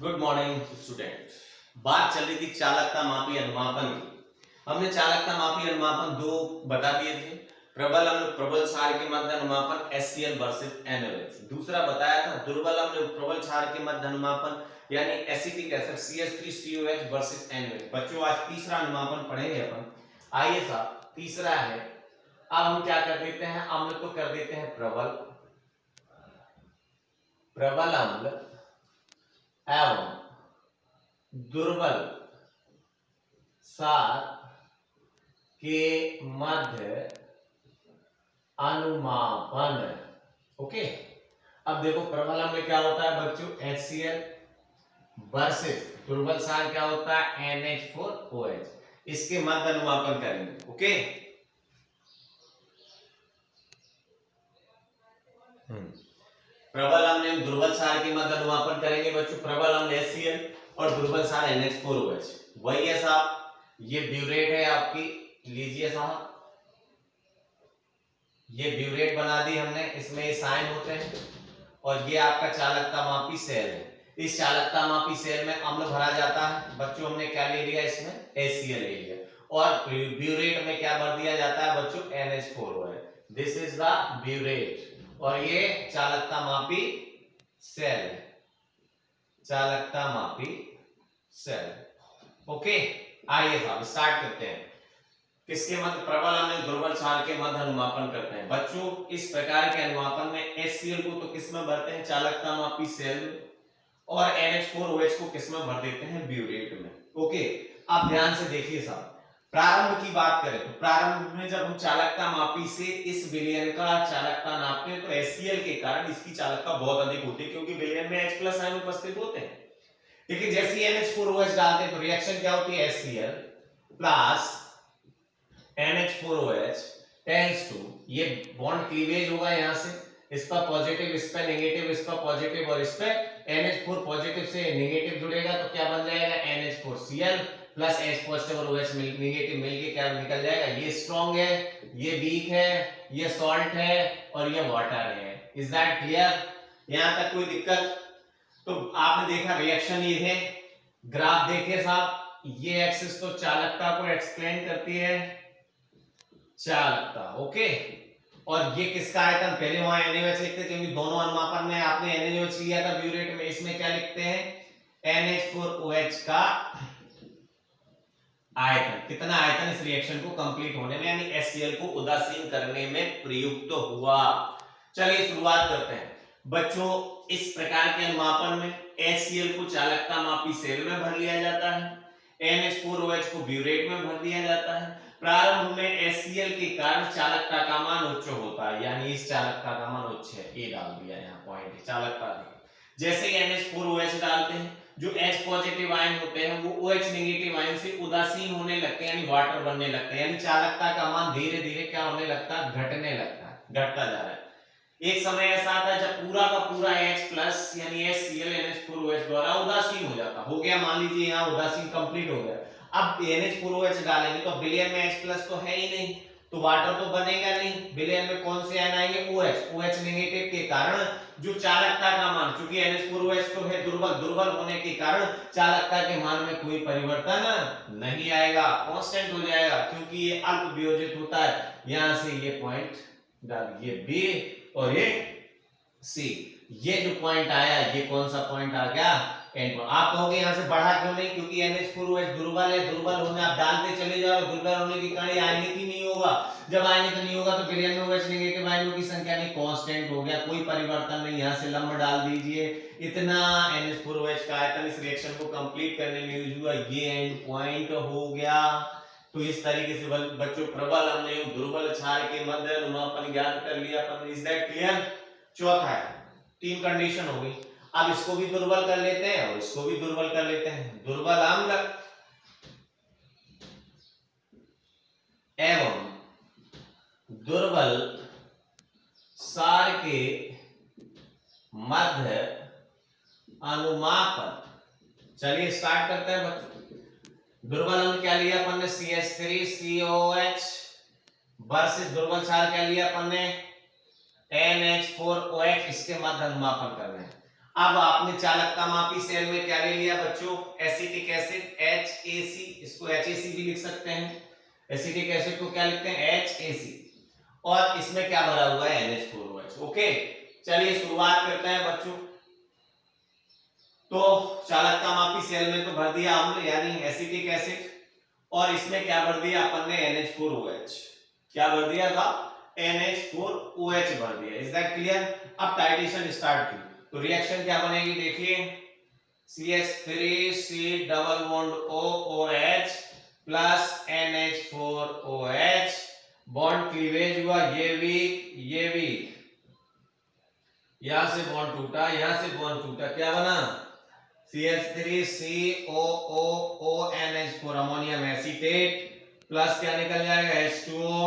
Good morning student. बात चल रही थी चालकता मापी अनुमापन की। हमने चालकता मापी अनुमापन दो बता दिए थे। प्रबल क्षार के मध्य अनुमापन HCl वर्सेस NaOH। दूसरा बताया था दुर्बल अम्ल प्रबल क्षार के मध्य अनुमापन यानी acetic acid CH3COH versus NaOH। बच्चों आज तीसरा अनुमापन पढ़ेंगे अपन। आइए साहब, तीसरा है। अब हम क्या कर देते हैं, अम्ल तो कर देते हैं प्रबल अम्ल एवं दुर्बल क्षार के मध्य अनुमापन। ओके, अब देखो प्रबल अम्ल क्या होता है बच्चों, HCl वर्सेस दुर्बल क्षार क्या होता है NH4OH। इसके मध्य अनुमापन करेंगे। ओके, प्रबल अम्ल एवं दुर्बल क्षार के मध्य अनुमापन करेंगे बच्चों। प्रबल अम्ल HCl और दुर्बल क्षार NH4OH। वही है साहब, ये ब्यूरेट है आपकी, लीजिए साहब, ये ब्यूरेट बना दी हमने, इसमें ये साइन होते हैं और ये आपका चालकता मापी सेल है। इस चालकता मापी सेल में अम्ल भरा जाता है बच्चों। हमने क्या ले लिया, इसमें HCl ले लिया और ब्यूरेट में क्या भर दिया जाता है बच्चों, NH4OH। This is the burette और ये चालकता मापी सेल है, चालकता मापी सेल। ओके, आइए साहब स्टार्ट करते हैं। किसके मध्य, प्रबल अम्ल दुर्बल क्षार के मध्य अनुमापन करते हैं बच्चों। इस प्रकार के अनुमापन में HCl को तो किस में भरते हैं, चालकता मापी सेल में, और NH4OH को किस में भर देते हैं, ब्यूरेट में। ओके, अब ध्यान से देखिए साहब, प्रारंभ की बात करें तो प्रारंभ में जब हम चालकता मापी से इस विलयन का चालकता नापते हैं तो HCl के कारण इसकी चालकता बहुत अधिक होती है क्योंकि विलयन में H+ आयन उपस्थित होते हैं। लेकिन जैसे ही NH4OH डालते हैं तो रिएक्शन क्या होती है, HCl plus NH4OH tends to, ये बॉन्ड क्लीवेज होगा यहां से, इस पर पॉजिटिव, इस पर नेगेटिव, इस पर पॉजिटिव और इस पे NH4 पॉजिटिव से नेगेटिव जुड़ेगा तो क्या बन जाएगा, NH4Cl प्लस H पॉजिटिव और OH नेगेटिव मिलके क्या निकल जाएगा, ये स्ट्रॉन्ग है, ये वीक है, ये सॉल्ट है और ये वाटर है। Is that clear? यहां तक कोई दिक्कत? तो आपने देखा रिएक्शन ये है, ग्राफ देखिए साहब, ये एक्सिस तो चालकता को एक्सप्लेन करती है, चालकता। ओके, और ये किसका आयतन, पहले वहां NaOH लिखते थे क्योंकि दोनों अनुमापन में आपने NaOH लिया था ब्यूरेट में, इसमें क्या लिखते हैं, NH4OH का आयतन। कितना आयतन इस रिएक्शन को कंप्लीट होने में यानी HCl को उदासीन करने में प्रयुक्त हुआ। चलिए शुरुआत करते हैं बच्चों। इस प्रकार के अनुमापन में HCl को चालकता मापी सेल में भर लिया जाता है, NH4OH को ब्यूरेट में भर दिया जाता है। प्रारंभ में HCl के कारण चालकता का मान उच्च होता है, यानी इस चालकता का मान उच्च है, ए डाल दिया यहाँ पॉइंट, चालकता। जैसे ही NH4OH डालते हैं, जो H पॉजिटिव आयन होते हैं वो OH नेगेटिव आयन से उदासीन होने लगते हैं, यानी वाटर बनने लगते हैं, यानी चालकता का मान धीरे धीरे क्या होने लगता है, घटने लगता है, घटता जा रहा है। एक समय ऐसा आता है जब पूरा का पूरा H+ यानी HCl NH4OH द्वारा उदासीन हो जाता हो गया, मान लीजिए यहाँ उदासीन कंप्लीट हो गया। अब NH4OH डालेंगे तो विलयन में H+ तो है ही नहीं, तो वाटर तो बनेगा नहीं, विलयन में कौन से आयन आएंगे, OH नेगेटिव के कारण जो चालकता का मान, क्योंकि NH4OH तो है दुर्बल होने के कारण चालकता के मान में कोई परिवर्तन नहीं आएगा, कांस्टेंट हो जाएगा क्योंकि ये अल्प वियोजित होता है। यहां से ये पॉइंट डालिए B और ये C, ये जो पॉइंट आया ये कौन सा पॉइंट आ गया, एंड। आप कहोगे यहां से बढ़ा क्यों नहीं, क्योंकि NH4OH दुर्बल है, दुर्बल होने आप डालते चले जाओ, दुर्बल होने के कारण आयनिक ही नहीं होगा। जब आयनिक नहीं होगा तो विलयन में OH नेगेटिव आयनों की संख्या नहीं, कांस्टेंट हो गया, कोई परिवर्तन नहीं। यहां से लंब डाल दीजिए, इतना NH4OH का आयतन इस रिएक्शन को कंप्लीट करने में यूज हुआ, ये एंड पॉइंट हो गया। तो इस तरीके से बच्चों प्रबल अम्ल एवं दुर्बल क्षार के मध्य अनुमापन ज्ञात कर लिया अपन। Is that clear? चौथा है, तीन कंडीशन हो गई। अब इसको भी दुर्बल कर लेते हैं और इसको भी दुर्बल कर लेते हैं। दुर्बल अम्ल एवं दुर्बल क्षार के मध्य अनुमापन। चलिए स्टार्ट करते हैं बच्चों। दुर्बल अम्ल क्या लिया अपन ने, CH3COH वर्सेस दुर्बल क्षार क्या लिया अपन ने, NH4OH। इसके मध्य अनुमापन कर रहे हैं। अब आपने चालकता मापी सेल में क्या ले लिया बच्चों, एसिटिक एसिड HAC, इसको HAC भी लिख सकते हैं। एसिटिक एसिड को क्या लिखते हैं, HAC, और इसमें क्या भरा हुआ है, NH4OH। ओके, चलिए शुरुआत करते हैं बच्चों। तो चालकता मापी सेल में तो भर दिया अम्ल यानी एसिटिक एसिड, और इसमें क्या भर दिया अपन ने, NH4OH। क्या भर दिया था, NH4OH भर दिया। Is that clear? अब टाइट्रेशन स्टार्ट की तो रिएक्शन क्या बनेगी, देखिए CH3C double bond OOH plus NH4OH, bond cleavage हुआ, ये वीक, यहां से बॉन्ड टूटा, यहां से बॉन्ड टूटा, क्या बना, CH3COOO अमोनियम एसीटेट प्लस क्या निकल जाएगा, H2O,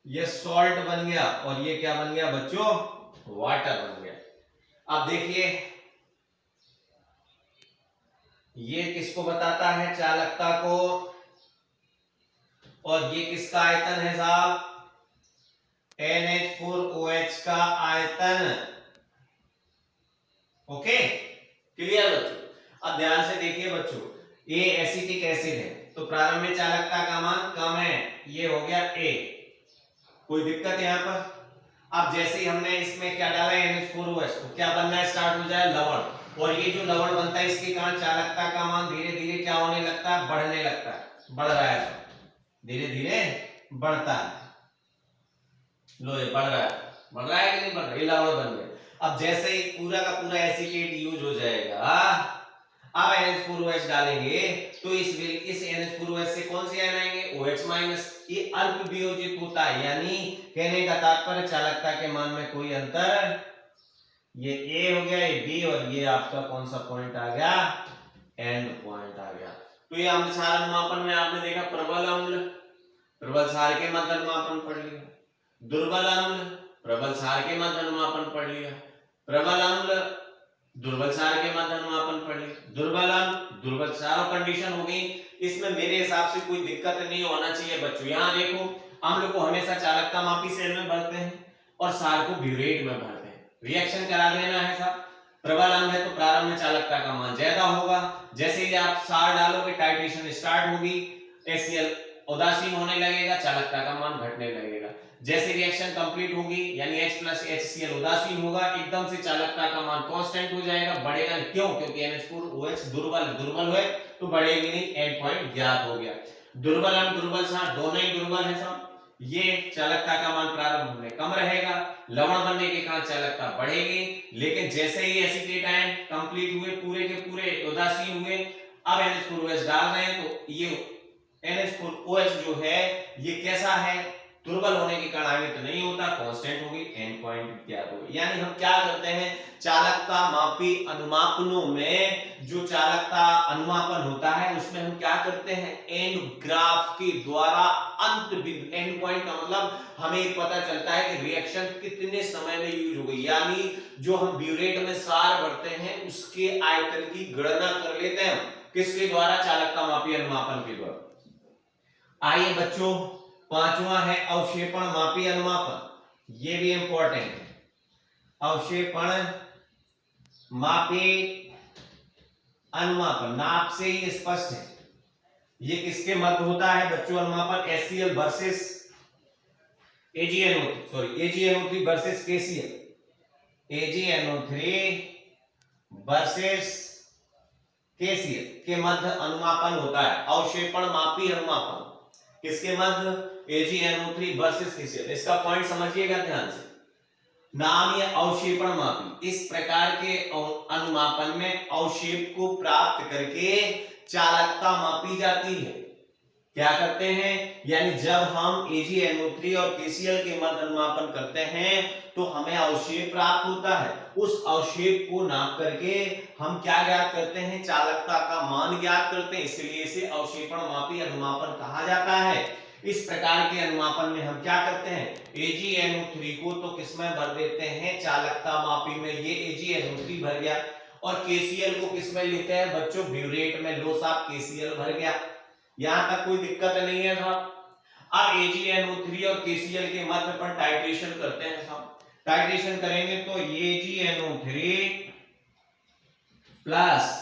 ये सॉल्ट बन गया, और ये क्या बन गया बच्चों, वाटर बन गया। अब देखिए ये किसको बताता है, चालकता को, और ये किसका आयतन है साहब, NH4OH का आयतन। ओके, क्लियर बच्चों? अब ध्यान से देखिए बच्चों, ये एसिटिक एसिड है तो प्रारंभ में चालकता का मान कम है, ये हो गया A, कोई दिक्कत है यहाँ पर? अब जैसे ही हमने इसमें क्या डाला, NH4OH, तो क्या बनना स्टार्ट हो जाए, लवण, और ये जो लवण बनता है इसके कारण चालकता का मान धीरे धीरे क्या होने लगता है, बढ़ने लगता है, बढ़ रहा है, धीरे धीरे बढ़ता है, लो ये बढ़ रहा है कि नहीं बढ़ रहा, ये लवण बन गया। अब जैसे ही पूरा का पूरा एसीटेट यूज हो जाएगा, अब NH4OH डालेंगे तो इस NH4OH से कौन से आयन आएंगे, OH-, ये अल्प वियोजित होता है, यानी कहने का तात्पर्य चालकता के मान में कोई अंतर, ये A हो गया, ये B, और ये आपका कौन सा पॉइंट आ गया, एंड पॉइंट आ गया। तो ये अम्ल क्षार अनुमापन में आपने देखा प्रबल अम्ल प्रबल क्षार के मध्य अनुमापन पढ़ लिया, दुर्बल अम्ल प्रबल क्षार के मध्य अनुमापन पढ़ लिया, प्रबल अम्ल दुर्बल क्षार के मध्य अनुमापन पढ़ लिया, दुर्बल अम्ल दुर्बल क्षार कंडीशन हो गई। इसमें मेरे हिसाब से कोई दिक्कत नहीं होना चाहिए बच्चों। यहाँ देखो, अम्ल को हमेशा चालकता मापी सेल में भरते हैं और क्षार को ब्यूरेट में भरते हैं, रिएक्शन करा देना है साहब। प्रबल अम्ल है तो प्रारंभ में चालकता का मान ज्यादा होगा, जैसे ही आप क्षार डालोगे टाइट्रेशन स्टार्ट होगी, HCl उदासीन होने लगेगा, चालकता का मान घटने लगेगा। जैसे रिएक्शन कंप्लीट होगी यानी H प्लस HCl उदासीन होगा, एकदम से चालकता का मान कांस्टेंट हो जाएगा, बढ़ेगा क्यों, क्योंकि NH4OH दुर्बल है तो बढ़ेगी नहीं, एंड पॉइंट ज्ञात हो गया। दुर्बल अम्ल दुर्बल क्षार दोनों ही दुर्बल है साहब, ये चालकता का मान प्रारंभ में कम रहेगा, लवण बनने के कारण चालकता बढ़ेगी, लेकिन जैसे ही एसीटेट आयन कंप्लीट हुए, पूरे के पूरे उदासीन हुए, अब NH4OH डाल रहे हैं तो ये NH4OH जो है ये कैसा है, दुर्बल होने के कारण आयनित नहीं होता, कांस्टेंट होगी, एंड पॉइंट ज्ञात होगी। यानी हम क्या करते हैं, चालकता मापी अनुमापनों में जो चालकता अनुमापन होता है उसमें हम क्या करते हैं, एंड ग्राफ के द्वारा अंत बिंदु, एंड पॉइंट का मतलब हमें पता चलता है कि रिएक्शन कितने समय में यूज हो गई, यानी जो हम ब्यूरेट में क्षार भरते हैं उसके आयतन की गणना कर लेते हैं, किसके द्वारा, चालकता मापी अनुमापन के द्वारा। आइए बच्चों, पांचवा है अवक्षेपण मापी अनुमापन, ये भी इंपॉर्टेंट है। अवक्षेपण मापी अनुमापन नाप से ही स्पष्ट है, ये किसके मध्य होता है बच्चों, अनुमापन HCl versus AgNO3 versus KCl, AgNO3 versus KCl के मध्य अनुमापन होता है, अवक्षेपण मापी अनुमापन किसके मध्य, AgNO3 वर्सेस KCl। इसका पॉइंट समझिएगा ध्यान से, नाम ये अवक्षेपण मापी, इस प्रकार के अनुमापन में अवक्षेप को प्राप्त करके चालकता मापी जाती है। क्या करते हैं, यानी जब हम AgNO3 और KCl के मध्य अनुमापन करते हैं तो हमें अवक्षेप प्राप्त होता है, उस अवक्षेप को नाप करके हम क्या ज्ञात करते हैं, चालकता का मान ज्ञात करते हैं, इसलिए इसे अवक्षेपण मापी अनुमापन कहा जाता है। इस प्रकार के अनुमापन में हम क्या करते हैं, AgNO3 को तो किसमें भर देते हैं, चालकता मापी में, ये AgNO3 भर गया, और KCl को किसमें लेते हैं बच्चों, ब्यूरेट में, लो साहब KCl भर गया, यहां तक कोई दिक्कत नहीं है साहब। अब AgNO3 और KCl के मध्य पर टाइट्रेशन करते हैं साहब, टाइट्रेशन करेंगे तो AgNO3 प्लस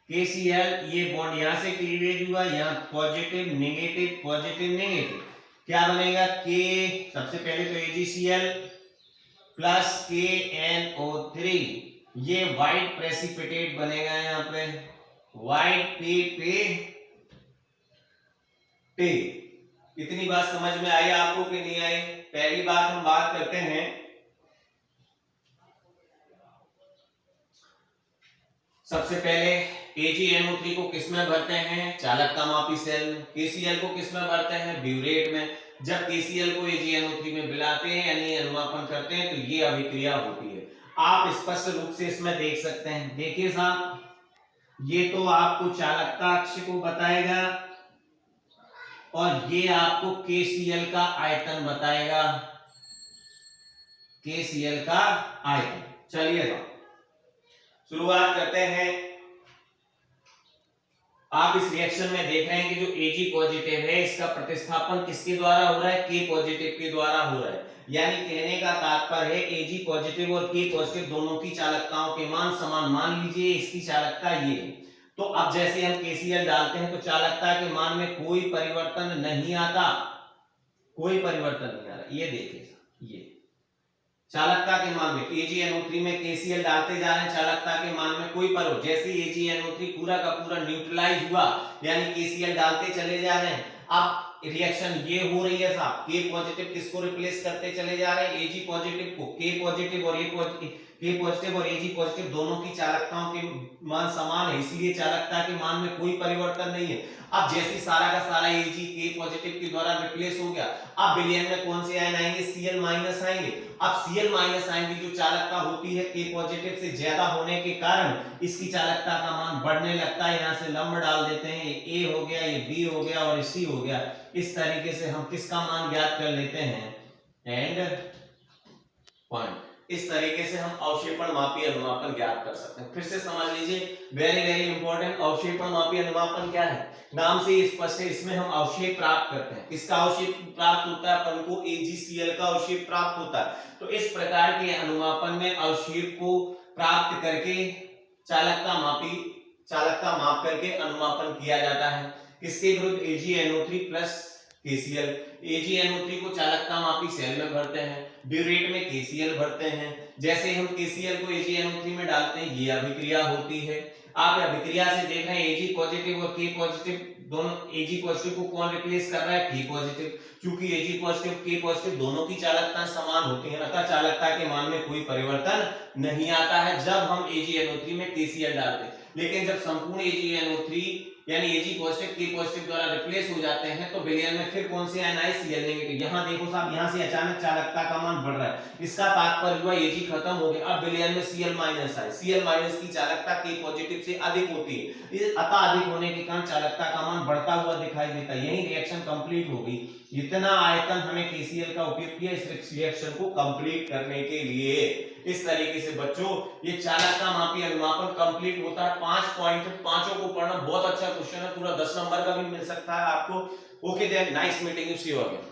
KCl, ये बॉन्ड यहां से क्लीवेज हुआ, यहाँ पॉजिटिव नेगेटिव पॉजिटिव नेगेटिव, क्या बनेगा K, सबसे पहले तो AgCl प्लस KNO3, ये व्हाइट प्रेसिपिटेट बनेगा यहाँ पे, व्हाइट टी। इतनी बात समझ में आई आपको कि नहीं आई? पहली बात हम बात करते हैं सबसे पहले AgNO3 को किसमें भरते हैं? चालकता मापी सेल में। KCl को किसमें भरते हैं? ब्यूरेट में। जब KCl को AgNO3 में मिलाते हैं यानी अनुमापन करते हैं तो ये अभिक्रिया होती है। आप स्पष्ट रूप से इसमें देख सकते हैं। देखिए साहब, ये तो आपको चालकता अक्ष को बताएगा और ये आपको KCl का आयतन बताएगा, KCl का आयतन। चलिए शुरुआत करते हैं। आप इस रिएक्शन में देख रहे हैं कि जो Ag पॉजिटिव है इसका प्रतिस्थापन किसके द्वारा हो रहा है? K पॉजिटिव के द्वारा हो रहा है। यानी कहने का तात्पर्य है Ag पॉजिटिव और K पॉजिटिव दोनों की चालकताओं के मान समान। मान लीजिए इसकी चालकता ये है, तो अब जैसे हम KCl डालते हैं तो चालकता के मान में कोई परिवर्तन नहीं आता, कोई परिवर्तन नहीं आ रहा। ये देखिए, ये चालकता के मान में AgNO3 में KCl डालते जा रहे हैं, चालकता के मान में कोई परिवर्तन, जैसे AgNO3 पूरा का पूरा न्यूट्रलाइज हुआ यानी KCl डालते चले जा रहे हैं। अब रिएक्शन ये हो रही है साहब, K पॉजिटिव किसको रिप्लेस करते चले जा रहे हैं? Ag पॉजिटिव को। K पॉजिटिव और Ag पॉजिटिव दोनों की चालकताओं के मान समान है, इसलिए चालकता के मान में कोई परिवर्तन नहीं है। अब जैसे सारा का सारा Ag K पॉजिटिव के द्वारा रिप्लेस हो गया, अब विलयन में कौन से आयन आएंगे? Cl माइनस आएंगे। अब Cl माइनस आयन की जो चालकता होती है K पॉजिटिव से ज्यादा होने के कारण इसकी चालकता का मान बढ़ने लगता है। यहाँ से लंब डाल देते हैं, ये A हो गया, ये B हो गया और C हो गया। इस तरीके से हम किसका मान ज्ञात कर लेते हैं? And point. इस तरीके से हम अवक्षेपण मापी अनुमापन ज्ञात कर सकते हैं। फिर से समझ लीजिए, वेरी वेरी इंपॉर्टेंट। अवक्षेपण मापी अनुमापन क्या है? नाम से स्पष्ट है, इसमें हम अवक्षेप प्राप्त करते हैं। किसका अवक्षेप प्राप्त होता है? अपन को AgCl का अवक्षेप प्राप्त होता है। तो इस प्रकार के अनुमापन में अवक्षेप को प्राप्त करके चालकता माप करके अनुमापन किया जाता है। किसके विरुद्ध? AgNO3 plus KCl। AgNO3 को चालकता मापी सेल में भरते हैं, ब्यूरेट में KCl भरते हैं। जैसे हम KCl को AgNO3 में डालते हैं ये अभिक्रिया होती है। आप अभिक्रिया से देख रहे हैं Ag पॉजिटिव और K पॉजिटिव दोनों, Ag पॉजिटिव को कौन रिप्लेस कर रहा है? K positive. क्योंकि Ag पॉजिटिव K पॉजिटिव दोनों की चालकता समान होती है, अतः चालकता के मान में कोई परिवर्तन नहीं आता है जब हम AgNO3 में KCl डालते हैं। लेकिन जब संपूर्ण AgNO3 यानी Ag पॉजिटिव K पॉजिटिव द्वारा रिप्लेस हो जाते हैं तो विलयन में फिर कौन से आयन आए? Cl negative. यहाँ देखो साहब, यहाँ से अचानक चालकता का मान बढ़ रहा है, इसका तात्पर्य हुआ Ag खत्म हो गया। अब विलयन में Cl माइनस आए, Cl माइनस की चालकता K पॉजिटिव से अधिक होती है, अतः अधिक होने के कारण चालकता का मान बढ़ता हुआ दिखाई देता है। यही रिएक्शन कंप्लीट हो गई। इतना आयतन हमें KCl का उपयोग किया इस रिएक्शन को कंप्लीट करने के लिए। इस तरीके से बच्चों ये चालकता मापी अनुमापन कंप्लीट होता है। 5 पॉइंट, पांचों को पढ़ना बहुत अच्छा क्वेश्चन है, पूरा 10 नंबर का भी मिल सकता है आपको। Okay then, nice meeting you, see you again.